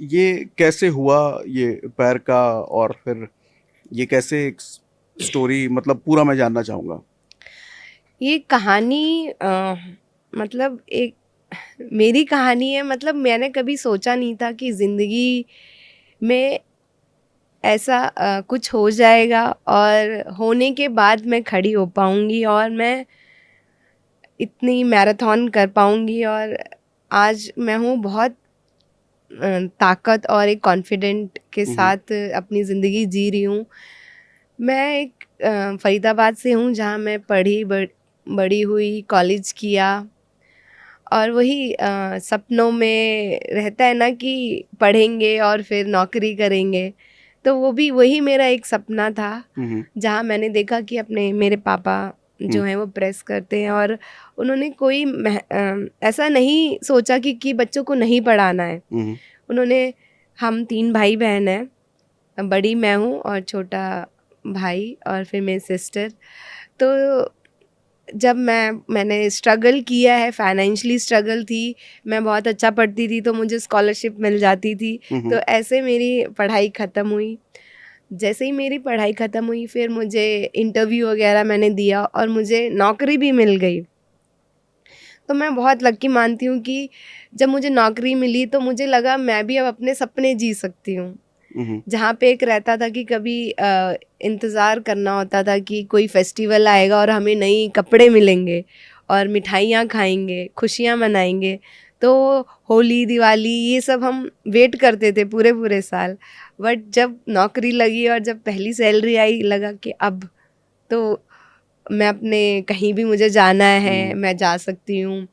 ये कैसे हुआ ये पैर का, और फिर ये कैसे एक स्टोरी, मतलब पूरा मैं जानना चाहूँगा। ये कहानी मतलब एक मेरी कहानी है। मतलब मैंने कभी सोचा नहीं था कि ज़िंदगी में ऐसा कुछ हो जाएगा और होने के बाद मैं खड़ी हो पाऊँगी और मैं इतनी मैराथन कर पाऊँगी। और आज मैं हूँ बहुत ताकत और एक कॉन्फिडेंट के हम्म। साथ अपनी ज़िंदगी जी रही हूँ। मैं एक फरीदाबाद से हूँ जहाँ मैं बड़ी हुई, कॉलेज किया। और वही सपनों में रहता है ना कि पढ़ेंगे और फिर नौकरी करेंगे। तो वो भी वही मेरा एक सपना था, हम्म। जहाँ मैंने देखा कि अपने मेरे पापा जो हम्म। हैं वो प्रेस करते हैं और उन्होंने कोई ऐसा नहीं सोचा कि बच्चों को नहीं पढ़ाना है। हम्म। उन्होंने हम 3 भाई-बहन हैं, बड़ी मैं हूँ और छोटा भाई और फिर मेरी सिस्टर। तो जब मैंने स्ट्रगल किया है, फाइनेंशियली स्ट्रगल थी, मैं बहुत अच्छा पढ़ती थी तो मुझे स्कॉलरशिप मिल जाती थी। तो हम्म। ऐसे मेरी पढ़ाई ख़त्म हुई। जैसे ही मेरी पढ़ाई ख़त्म हुई फिर मुझे इंटरव्यू वगैरह मैंने दिया और मुझे नौकरी भी मिल गई। तो मैं बहुत लकी मानती हूँ कि जब मुझे नौकरी मिली तो मुझे लगा मैं भी अब अपने सपने जी सकती हूँ। हम्म। जहाँ पे एक रहता था कि कभी इंतज़ार करना होता था कि कोई फेस्टिवल आएगा और हमें नई कपड़े मिलेंगे और मिठाइयाँ खाएंगे, खुशियाँ मनाएंगे। तो होली, दिवाली ये सब हम वेट करते थे पूरे-पूरे साल। बट जब नौकरी लगी और जब पहली सैलरी आई लगा कि अब तो मैं अपने कहीं भी मुझे जाना है, मैं जा सकती हूँ।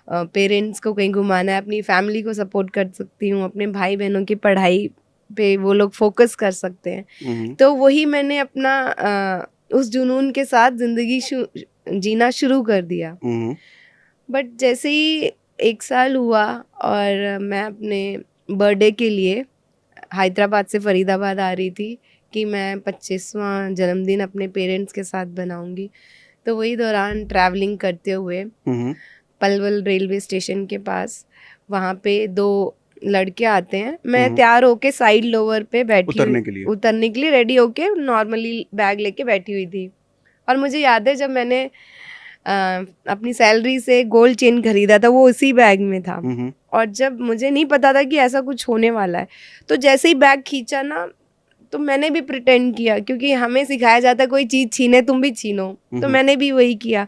पेरेंट्स को कहीं घुमाना है, अपनी फैमिली को सपोर्ट कर सकती हूँ, अपने भाई-बहनों की पढ़ाई पे वो लोग फ़ोकस कर सकते हैं। हम्म। तो वही मैंने अपना उस जुनून के साथ ज़िंदगी जीना शुरू कर दिया। हम्म। बट जैसे ही 1 साल हुआ और मैं अपने बर्थडे के लिए हैदराबाद से फ़रीदाबाद आ रही थी कि मैं 25वां जन्मदिन अपने पेरेंट्स के साथ बनाऊँगी। तो वही दौरान ट्रैवलिंग करते हुए हम्म। पलवल रेलवे स्टेशन के पास वहाँ पे 2 लड़के आते हैं। मैं हम्म। तैयार होके साइड लोवर पे बैठी हुई, उतरने के लिए। उतरने के लिए रेडी होके नॉर्मली बैग लेके बैठी हुई थी। और मुझे याद है जब मैंने अ, अपनी सैलरी से गोल्ड चेन खरीदा था वो उसी बैग में था। हम्म। और जब मुझे नहीं पता था कि ऐसा कुछ होने वाला है, तो जैसे ही बैग खींचा ना तो मैंने भी प्रिटेंड किया, क्योंकि हमें सिखाया जाता है कोई चीज़ छीने तुम भी छीनो। तो हम्म। मैंने भी वही किया।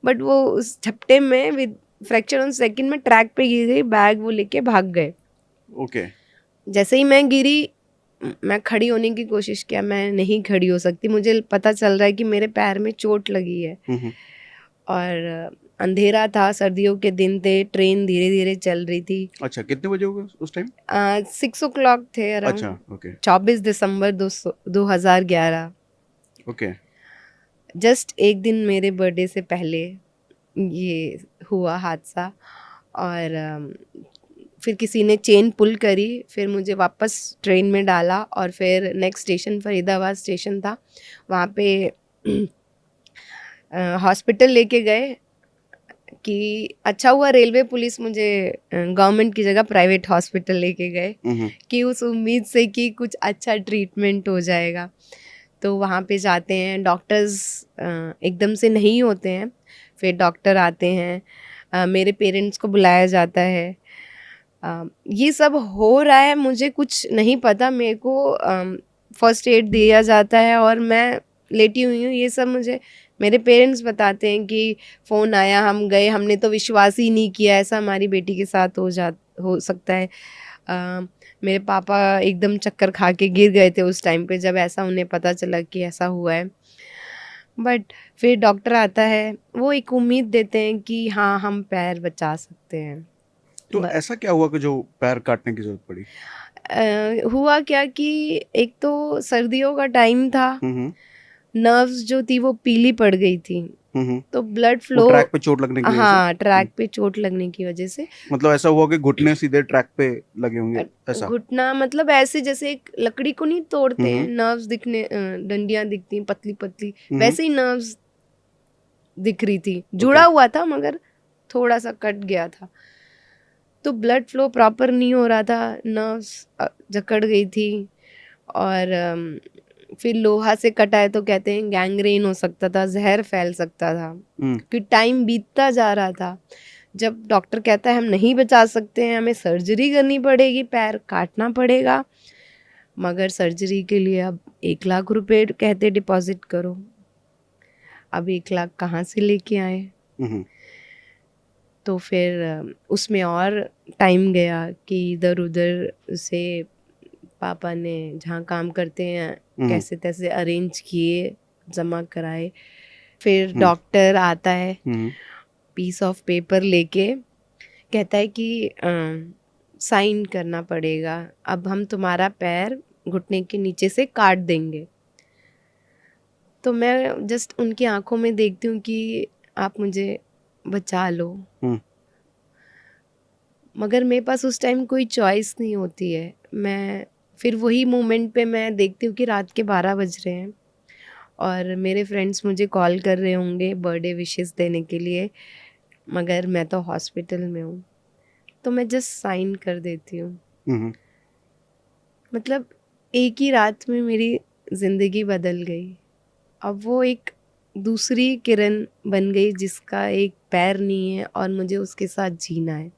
बट वो उस झपटे में विद फ्रैक्चर ऑन सेकंड में ट्रैक पे गिर गई, बैग वो लेके भाग गए। ओके। जैसे ही मैं गिरी मैं खड़ी होने की कोशिश किया, मैं नहीं खड़ी हो सकती। मुझे पता चल रहा है कि मेरे पैर में चोट लगी है। हम्म। और अंधेरा था, सर्दियों के दिन थे, ट्रेन धीरे धीरे चल रही थी। अच्छा, कितने बजे होगा उस टाइम? 6 o'clock थे अच्छा। अराउंड। ओके। 24 दिसंबर 2011। ओके। जस्ट एक दिन मेरे बर्थडे से पहले ये हुआ हादसा। और फिर किसी ने चेन पुल करी, फिर मुझे वापस ट्रेन में डाला और फिर नेक्स्ट स्टेशन फरीदाबाद स्टेशन था, वहाँ पे हॉस्पिटल लेके गए। कि अच्छा हुआ रेलवे पुलिस मुझे गवर्नमेंट की जगह प्राइवेट हॉस्पिटल लेके गए, हम्म। कि उस उम्मीद से कि कुछ अच्छा ट्रीटमेंट हो जाएगा। तो वहाँ पे जाते हैं, डॉक्टर्स एकदम से नहीं होते हैं, फिर डॉक्टर आते हैं, मेरे पेरेंट्स को बुलाया जाता है। ये सब हो रहा है, मुझे कुछ नहीं पता। मेरे को फर्स्ट एड दिया जाता है और मैं लेटी हुई हूँ। ये सब मुझे मेरे पेरेंट्स बताते हैं कि फ़ोन आया, हम गए, हमने तो विश्वास ही नहीं किया ऐसा हमारी बेटी के साथ हो सकता है। मेरे पापा एकदम चक्कर खा के गिर गए थे उस टाइम पे जब ऐसा उन्हें पता चला कि ऐसा हुआ है। बट फिर डॉक्टर आता है, वो एक उम्मीद देते हैं कि हाँ हम पैर बचा सकते हैं। तो ऐसा क्या हुआ कि जो पैर काटने की जरूरत पड़ी? हुआ क्या कि एक तो सर्दियों का टाइम था, हम्म। नर्व्स जो थी वो पीली पड़ गई थी, हम्म। तो ब्लड वो फ्लो। ट्रैक पे चोट लगने की वजह से? हाँ, ट्रैक पे चोट लगने की वजह से। मतलब ऐसा हुआ कि घुटने सीधे ट्रैक पे लगे होंगे, ऐसा? घुटना मतलब ऐसे जैसे एक लकड़ी को नहीं तोड़ते हैं, हम्म। नर्व्स दिखने, डंडियां दिखती हैं पतली पतली, हम्म। वैसे ही नर्व्स दिख रही थी, ओके। जुड़ा हुआ था मगर थोड़ा सा कट गया था। तो ब्लड फ्लो प्रॉपर नहीं हो रहा था, नर्व्स जकड़ गई थी। और फिर लोहा से कटा है तो कहते हैं गैंग्रीन हो सकता था, जहर फैल सकता था। कि टाइम बीतता जा रहा था, जब डॉक्टर कहता है हम नहीं बचा सकते हैं, हमें सर्जरी करनी पड़ेगी, पैर काटना पड़ेगा, मगर सर्जरी के लिए अब 1 लाख रुपए कहते डिपॉजिट करो। अब 1 लाख कहाँ से लेके आए? तो फिर उसमें और टाइम गया कि इधर उधर से पापा ने जहाँ काम करते हैं कैसे तैसे अरेंज किए, जमा कराए। फिर डॉक्टर आता है, पीस ऑफ पेपर लेके कहता है कि साइन करना पड़ेगा, अब हम तुम्हारा पैर घुटने के नीचे से काट देंगे। तो मैं जस्ट उनकी आंखों में देखती हूँ कि आप मुझे बचा लो, मगर मेरे पास उस टाइम कोई चॉइस नहीं होती है। मैं फिर वही मोमेंट पे मैं देखती हूँ कि रात के 12 बज रहे हैं और मेरे फ्रेंड्स मुझे कॉल कर रहे होंगे बर्थडे विशेस देने के लिए, मगर मैं तो हॉस्पिटल में हूँ। तो मैं जस्ट साइन कर देती हूँ। मतलब एक ही रात में मेरी ज़िंदगी बदल गई। अब वो एक दूसरी किरण बन गई जिसका एक पैर नहीं है और मुझे उसके साथ जीना है।